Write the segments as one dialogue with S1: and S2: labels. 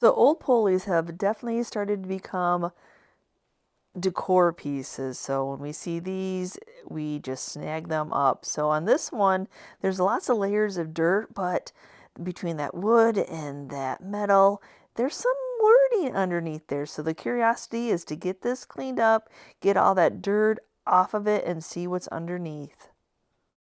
S1: So old pulleys have definitely started to become decor pieces. So when we see these, we just snag them up. So on this one, there's lots of layers of dirt, but between that wood and that metal, there's some wording underneath there. So the curiosity is to get this cleaned up, get all that dirt off of it, and see what's underneath.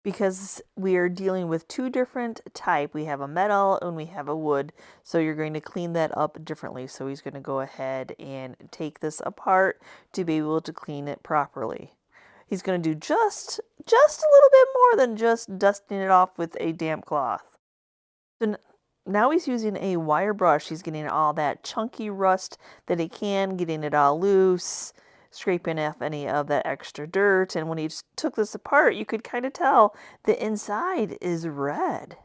S1: Because we are dealing with two different type. We have a metal and we have a wood, so you're going to clean that up differently. So he's going to go ahead and take this apart to be able to clean it properly. He's going to do just a little bit more than just dusting it off with a damp cloth. So now he's using a wire brush. He's getting all that chunky rust that he can, getting it all loose, scraping off any of that extra dirt. And when he took this apart, you could kind of tell the inside is red.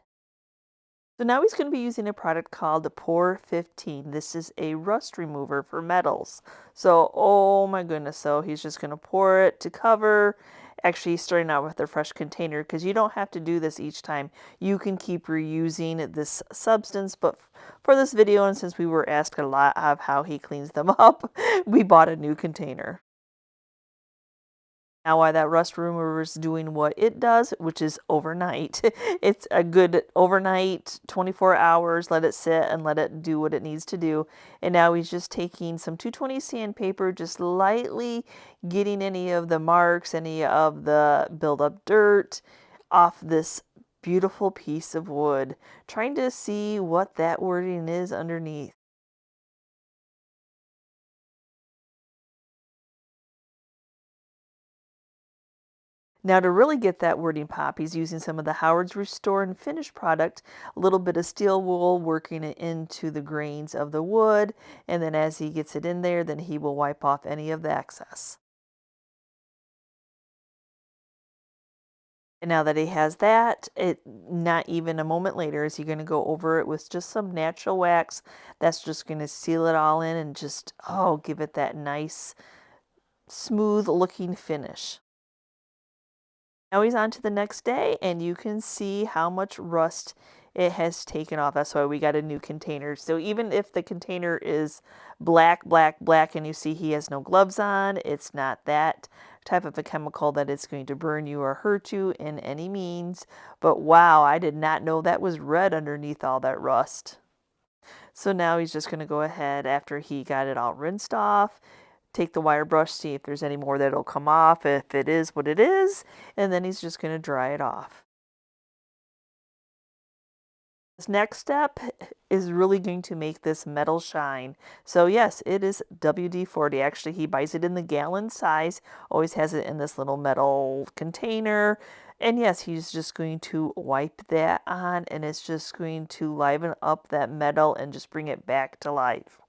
S1: So now he's going to be using a product called the Pore 15. This is a rust remover for metals. So, oh my goodness, so he's just going to pour it to cover. Actually, he's starting out with a fresh container because you don't have to do this each time. You can keep reusing this substance, but for this video, and since we were asked a lot of how he cleans them up, we bought a new container. Now, why that rust remover is doing what it does, which is overnight. It's a good overnight, 24 hours, let it sit and let it do what it needs to do. And now he's just taking some 220 sandpaper, just lightly getting any of the marks, any of the buildup dirt off this beautiful piece of wood, trying to see what that wording is underneath. Now to really get that wording pop, he's using some of the Howard's Restore and Finish product, a little bit of steel wool, working it into the grains of the wood, and then as he gets it in there, then he will wipe off any of the excess. And now that he has that, not even a moment later is he going to go over it with just some natural wax. That's just going to seal it all in and just, oh, give it that nice, smooth looking finish. Now he's on to the next day, and you can see how much rust it has taken off. That's why we got a new container. So even if the container is black, and you see he has no gloves on, it's not that type of a chemical that it's going to burn you or hurt you in any means. But wow, I did not know that was red underneath all that rust. So now he's just going to go ahead after he got it all rinsed off, take the wire brush, see if there's any more that'll come off, if it is what it is, and then he's just going to dry it off. This next step is really going to make this metal shine. So yes, it is WD-40. Actually, he buys it in the gallon size, always has it in this little metal container. And yes, he's just going to wipe that on, and it's just going to liven up that metal and just bring it back to life.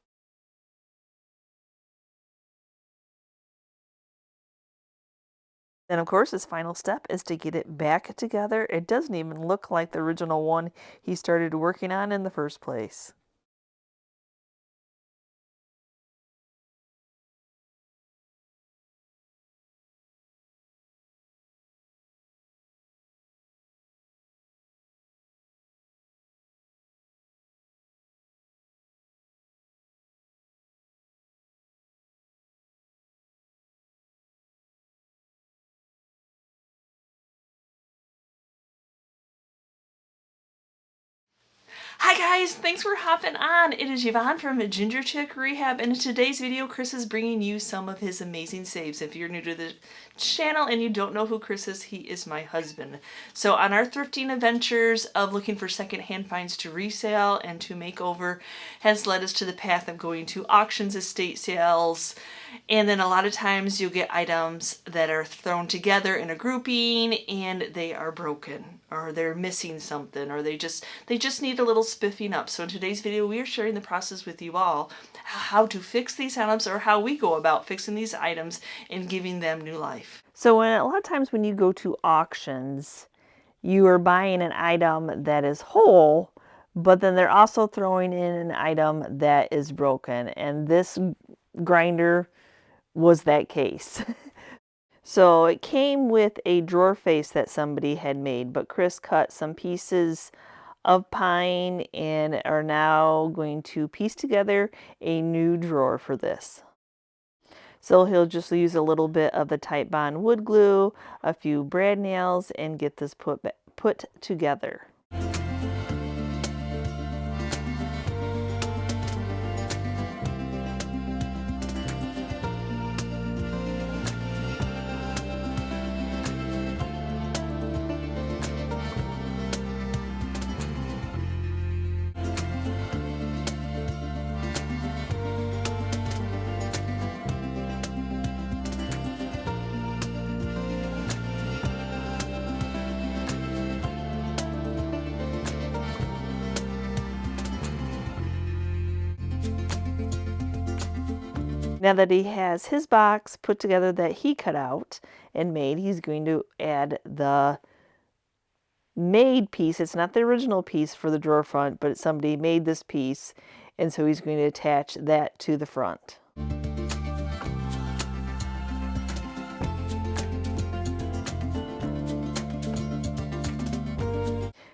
S1: Then, of course, his final step is to get it back together. It doesn't even look like the original one he started working on in the first place. Hi guys, thanks for hopping on. It is Yvonne from Ginger Chick Rehab, and in today's video, Chris is bringing you some of his amazing saves. If you're new to the channel and you don't know who Chris is, he is my husband. So on our thrifting adventures of looking for secondhand finds to resale and to make over has led us to the path of going to auctions, estate sales, and then a lot of times you'll get items that are thrown together in a grouping and they are broken, or they're missing something, or they just need a little spiffing up. So in today's video, we are sharing the process with you all, how to fix these items, or how we go about fixing these items and giving them new life. So a lot of times when you go to auctions, you are buying an item that is whole, but then they're also throwing in an item that is broken. And this grinder was that case. So it came with a drawer face that somebody had made, but Chris cut some pieces of pine and are now going to piece together a new drawer for this. So he'll just use a little bit of the Type Bond wood glue, a few brad nails, and get this put together. Now that he has his box put together that he cut out and made, he's going to add the made piece. It's not the original piece for the drawer front, but somebody made this piece, and so he's going to attach that to the front.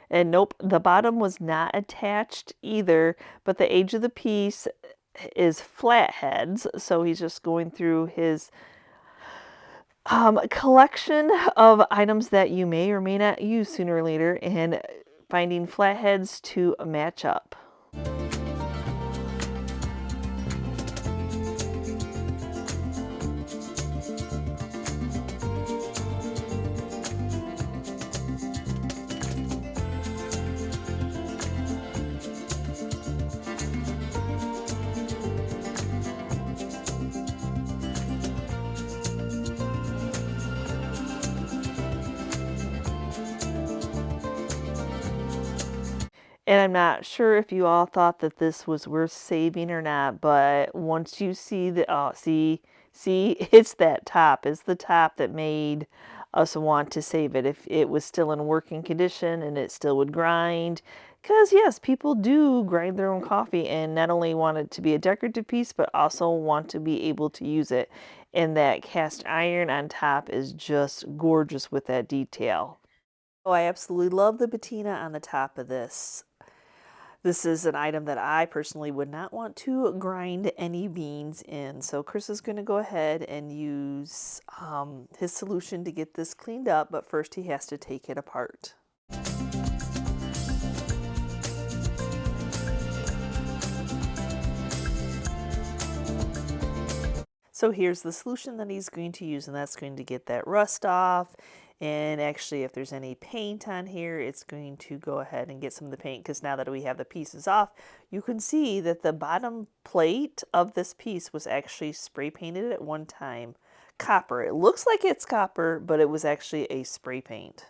S1: And nope, the bottom was not attached either, but the edge of the piece is flat heads, so he's just going through his collection of items that you may or may not use sooner or later and finding flat heads to match up. And I'm not sure if you all thought that this was worth saving or not, but once you see the, see, it's that top. It's the top that made us want to save it. If it was still in working condition and it still would grind, because yes, people do grind their own coffee and not only want it to be a decorative piece, but also want to be able to use it. And that cast iron on top is just gorgeous with that detail. Oh, I absolutely love the patina on the top of this. This is an item that I personally would not want to grind any beans in. So Chris is going to go ahead and use his solution to get this cleaned up, but first he has to take it apart. So here's the solution that he's going to use, and that's going to get that rust off. And actually, if there's any paint on here, it's going to go ahead and get some of the paint, because now that we have the pieces off, you can see that the bottom plate of this piece was actually spray painted at one time. Copper. It looks like it's copper, but it was actually a spray paint.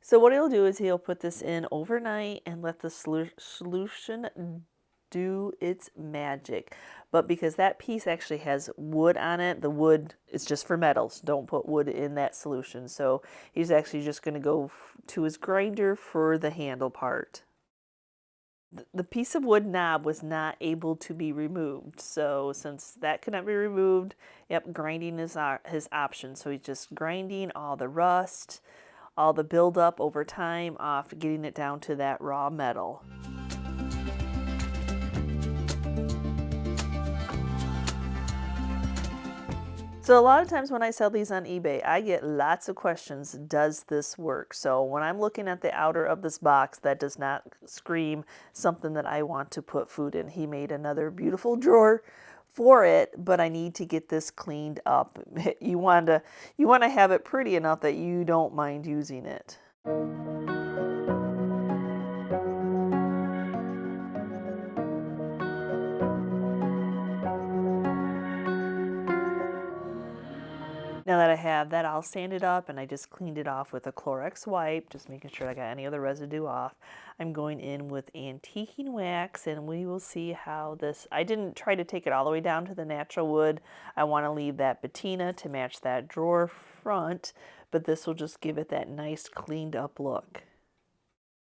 S1: So what he'll do is he'll put this in overnight and let the solution do its magic. But because that piece actually has wood on it, the wood is just for metals. Don't put wood in that solution. So he's actually just going to go to his grinder for the handle part. The piece of wood knob was not able to be removed. So since that could not be removed, yep, grinding is his option. So he's just grinding all the rust, all the buildup over time off, getting it down to that raw metal. So a lot of times when I sell these on eBay, I get lots of questions, does this work? So when I'm looking at the outer of this box, that does not scream something that I want to put food in. He made another beautiful drawer for it, but I need to get this cleaned up. You want to have it pretty enough that you don't mind using it. Now that I have that all sanded up and I just cleaned it off with a Clorox wipe, just making sure I got any other residue off, I'm going in with antiquing wax and we will see how this, I didn't try to take it all the way down to the natural wood. I want to leave that patina to match that drawer front, but this will just give it that nice cleaned up look.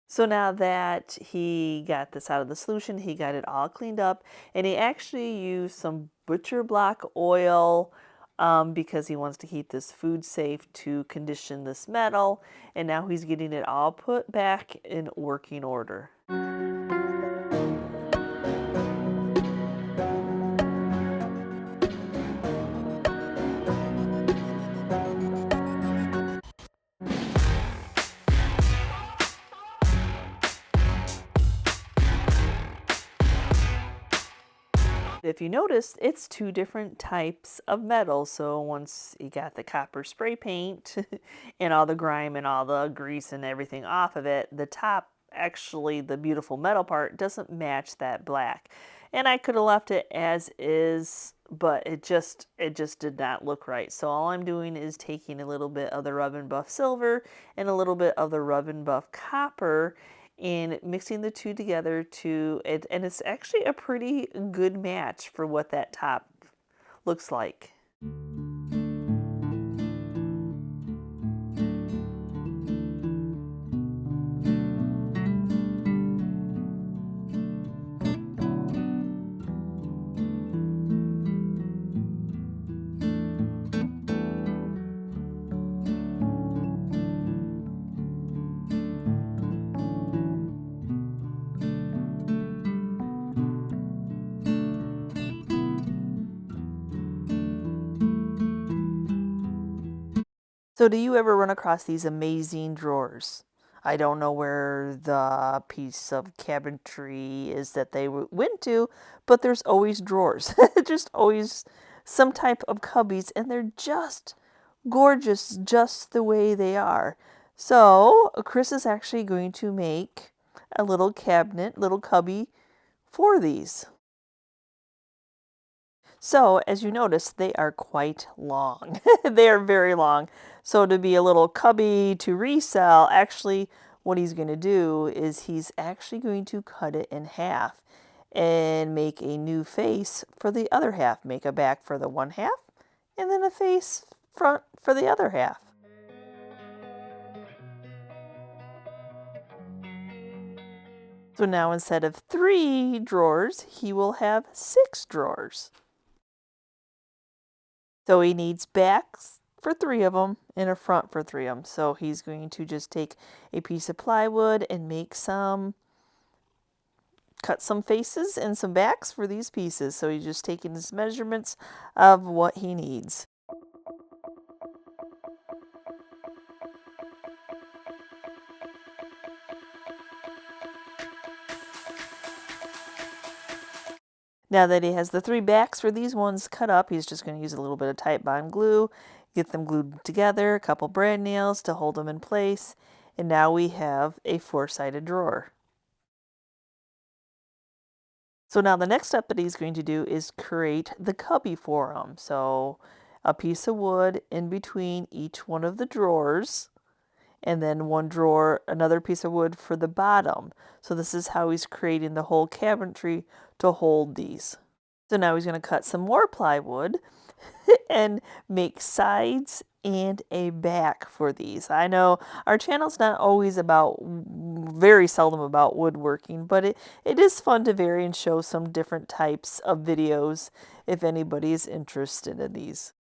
S1: So now that he got this out of the solution, he got it all cleaned up, and he actually used some butcher block oil because he wants to keep this food safe to condition this metal. And now he's getting it all put back in working order. If you notice, it's two different types of metal. So once you got the copper spray paint and all the grime and all the grease and everything off of it, the top, actually the beautiful metal part, doesn't match that black. And I could have left it as is, but it just did not look right. So all I'm doing is taking a little bit of the rub and buff silver and a little bit of the rub and buff copper and mixing the two together to it, and it's actually a pretty good match for what that top looks like. So do you ever run across these amazing drawers? I don't know where the piece of cabinetry is that they went to, but there's always drawers. Just always some type of cubbies, and they're just gorgeous just the way they are. So Chris is actually going to make a little cabinet, little cubby for these. So, as you notice, they are quite long. They are very long. So to be a little cubby to resell, actually what he's going to do is he's actually going to cut it in half and make a new face for the other half. Make a back for the one half and then a face front for the other half. So now instead of 3 drawers, he will have 6 drawers. So he needs backs for 3 of them and a front for 3 of them. So he's going to just take a piece of plywood and cut some faces and some backs for these pieces. So he's just taking his measurements of what he needs. Now that he has the 3 backs for these ones cut up, he's just going to use a little bit of Titebond glue, get them glued together, a couple brad nails to hold them in place, and now we have a 4-sided drawer. So now the next step that he's going to do is create the cubby for him. So a piece of wood in between each one of the drawers, and then one drawer, another piece of wood for the bottom. So this is how he's creating the whole cabinetry to hold these. So now he's going to cut some more plywood and make sides and a back for these. I know our channel's not always very seldom about woodworking, but it is fun to vary and show some different types of videos if anybody is interested in these.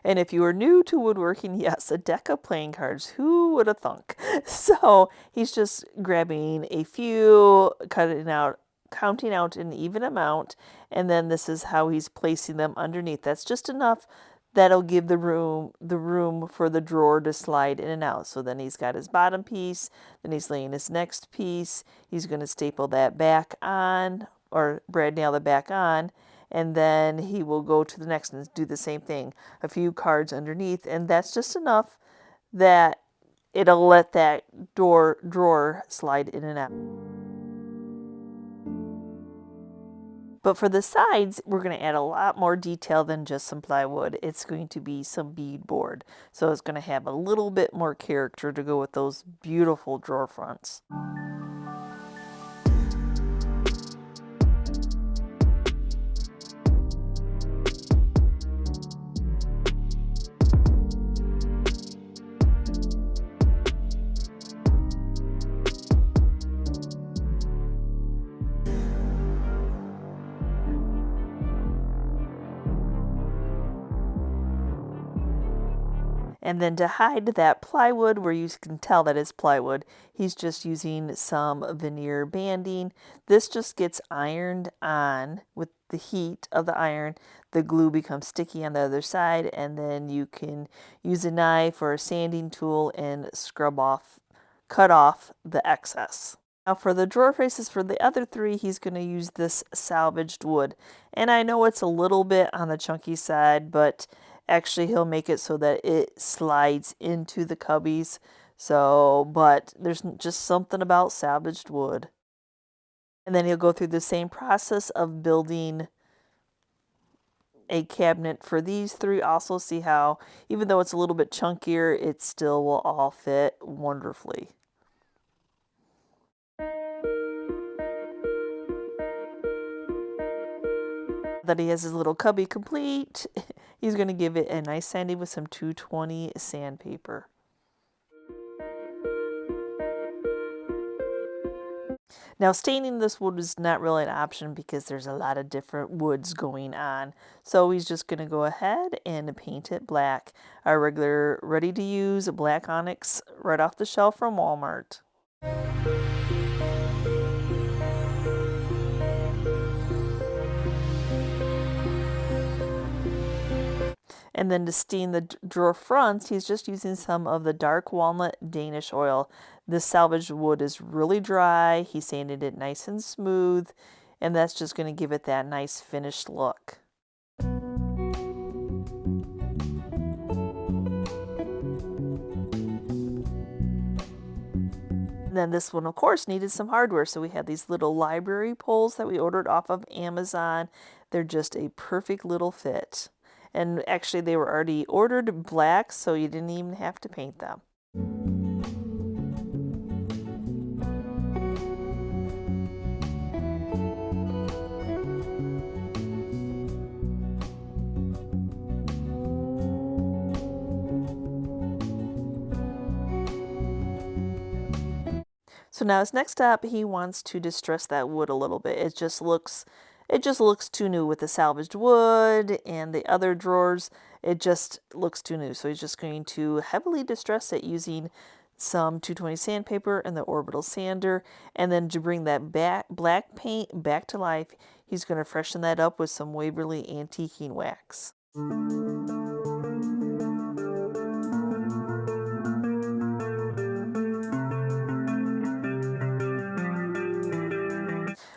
S1: And if you are new to woodworking, yes, a deck of playing cards. Who would have thunk? So he's just grabbing a few, counting out an even amount, and then this is how he's placing them underneath. That's just enough that'll give the room for the drawer to slide in and out. So then he's got his bottom piece, then he's laying his next piece. He's going to staple that back on, or brad nail the back on, and then he will go to the next and do the same thing. A few cards underneath, and that's just enough that it'll let that drawer slide in and out. But for the sides, we're going to add a lot more detail than just some plywood. It's going to be some beadboard. So it's going to have a little bit more character to go with those beautiful drawer fronts. And then to hide that plywood, where you can tell that it's plywood, he's just using some veneer banding. This just gets ironed on with the heat of the iron. The glue becomes sticky on the other side, and then you can use a knife or a sanding tool and scrub off, cut off the excess. Now for the drawer faces for the other three, he's going to use this salvaged wood. And I know it's a little bit on the chunky side, but actually he'll make it so that it slides into the cubbies. So, but there's just something about salvaged wood. And then he'll go through the same process of building a cabinet for these three. Also see how, even though it's a little bit chunkier, it still will all fit wonderfully. That he has his little cubby complete, he's going to give it a nice sanding with some 220 sandpaper. Now staining this wood is not really an option because there's a lot of different woods going on. So he's just going to go ahead and paint it black. Our regular ready to use black onyx right off the shelf from Walmart. And then to stain the drawer fronts, he's just using some of the dark walnut Danish oil. This salvaged wood is really dry. He sanded it nice and smooth, and that's just going to give it that nice finished look. And then this one, of course, needed some hardware, so we had these little library poles that we ordered off of Amazon. They're just a perfect little fit. And actually they were already ordered black, so you didn't even have to paint them. So now his next step, he wants to distress that wood a little bit. It just looks too new with the salvaged wood and the other drawers. It just looks too new. So he's just going to heavily distress it using some 220 sandpaper and the Orbital sander. And then to bring that black paint back to life, he's going to freshen that up with some Waverly antiquing wax.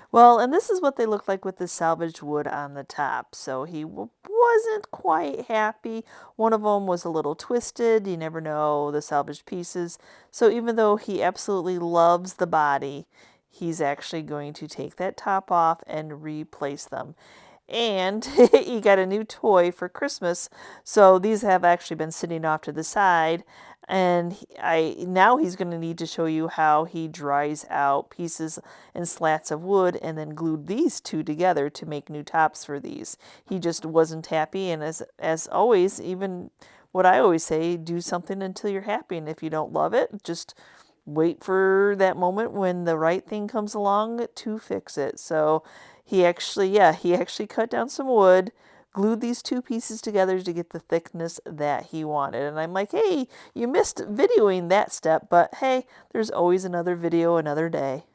S1: Well, and this is what they look like with the salvaged wood on the top. So he wasn't quite happy. One of them was a little twisted. You never know the salvaged pieces. So even though he absolutely loves the body, he's actually going to take that top off and replace them. And he got a new toy for Christmas. So these have actually been sitting off to the side. And now he's going to need to show you how he dries out pieces and slats of wood and then glued these two together to make new tops for these. He just wasn't happy, and as always, even what I always say, do something until you're happy, and if you don't love it, just wait for that moment when the right thing comes along to fix it. So he actually cut down some wood, glued these two pieces together to get the thickness that he wanted. And I'm like, hey, you missed videoing that step, but hey, there's always another video another day.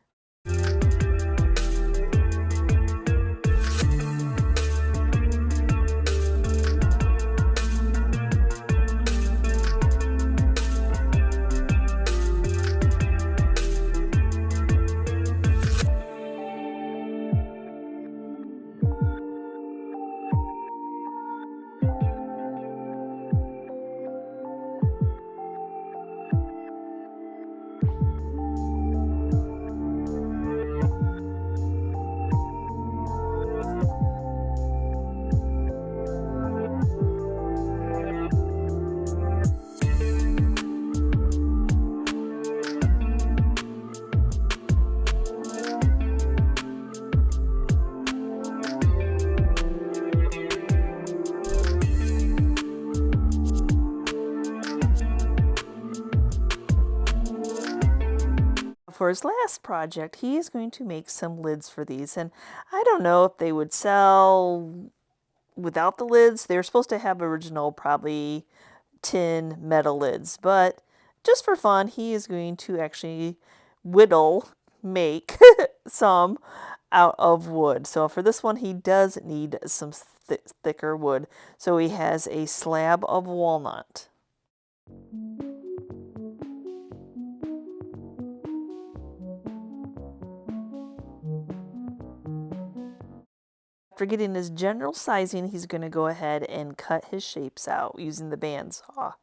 S1: For his last project, he is going to make some lids for these, and I don't know if they would sell without the lids. They're supposed to have original probably tin metal lids, but just for fun, he is going to actually make some out of wood. So for this one, he does need some thicker wood. So he has a slab of walnut. After getting his general sizing, he's going to go ahead and cut his shapes out using the bandsaw.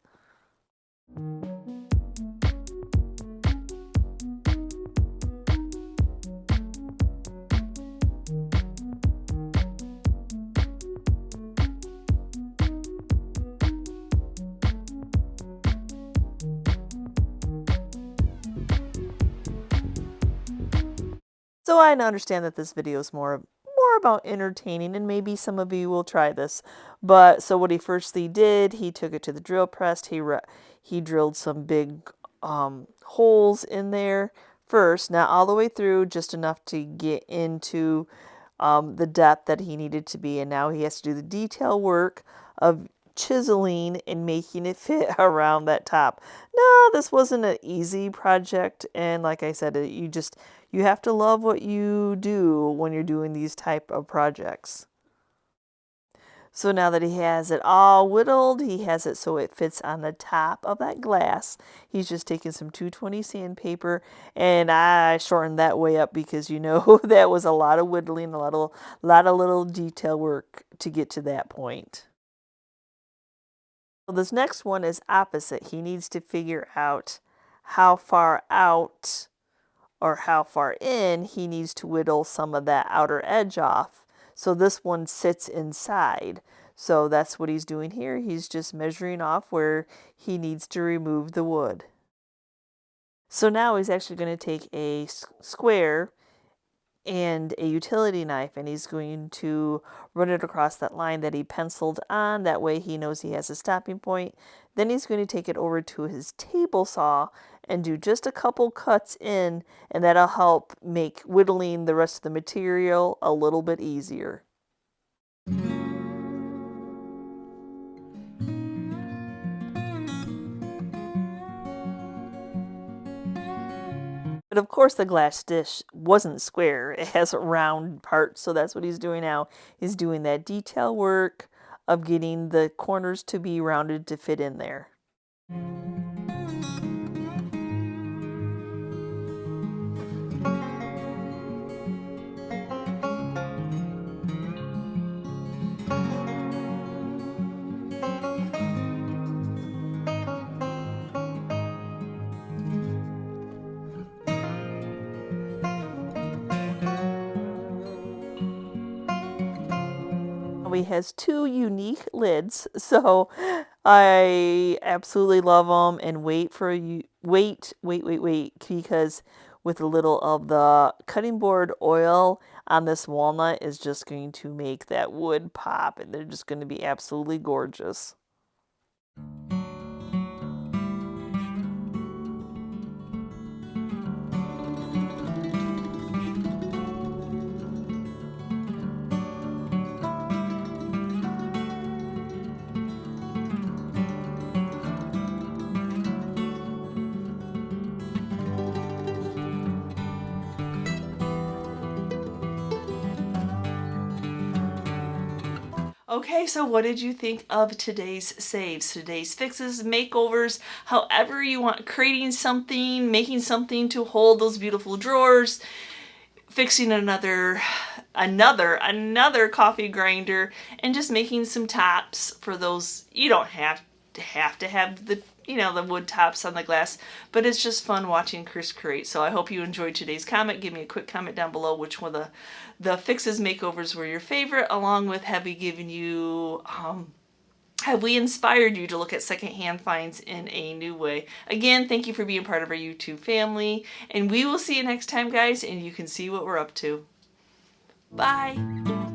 S1: So I understand that this video is more about entertaining, and maybe some of you will try this. But so what he firstly did, he took it to the drill press. He drilled some big holes in there first, not all the way through, just enough to get into the depth that he needed to be. And now he has to do the detail work of chiseling and making it fit around that top. No, this wasn't an easy project, and like I said, you have to love what you do when you're doing these type of projects. So now that he has it all whittled, he has it so it fits on the top of that glass. He's just taking some 220 sandpaper, and I shortened that way up because you know that was a lot of whittling, a lot of little detail work to get to that point. Well, this next one is opposite. He needs to figure out how far out or how far in he needs to whittle some of that outer edge off. So this one sits inside. So that's what he's doing here. He's just measuring off where he needs to remove the wood. So now he's actually going to take a square and a utility knife, and he's going to run it across that line that he penciled on. That way he knows he has a stopping point. Then he's going to take it over to his table saw and do just a couple cuts in, and that'll help make whittling the rest of the material a little bit easier. But of course the glass dish wasn't square. It has round parts, so that's what he's doing now. He's doing that detail work of getting the corners to be rounded to fit in there. He has two unique lids, so I absolutely love them, and wait, because with a little of the cutting board oil on this walnut is just going to make that wood pop, and they're just going to be absolutely gorgeous. Okay, so what did you think of today's saves, today's fixes, makeovers, however you want, creating something, making something to hold those beautiful drawers, fixing another coffee grinder, and just making some tops for those. You don't have to have the the wood tops on the glass, but it's just fun watching Chris create. So I hope you enjoyed today's comment. Give me a quick comment down below which one of the fixes, makeovers were your favorite, along with have we given you have we inspired you to look at secondhand finds in a new way? Again, thank you for being part of our YouTube family, and we will see you next time, guys, and you can see what we're up to. Bye!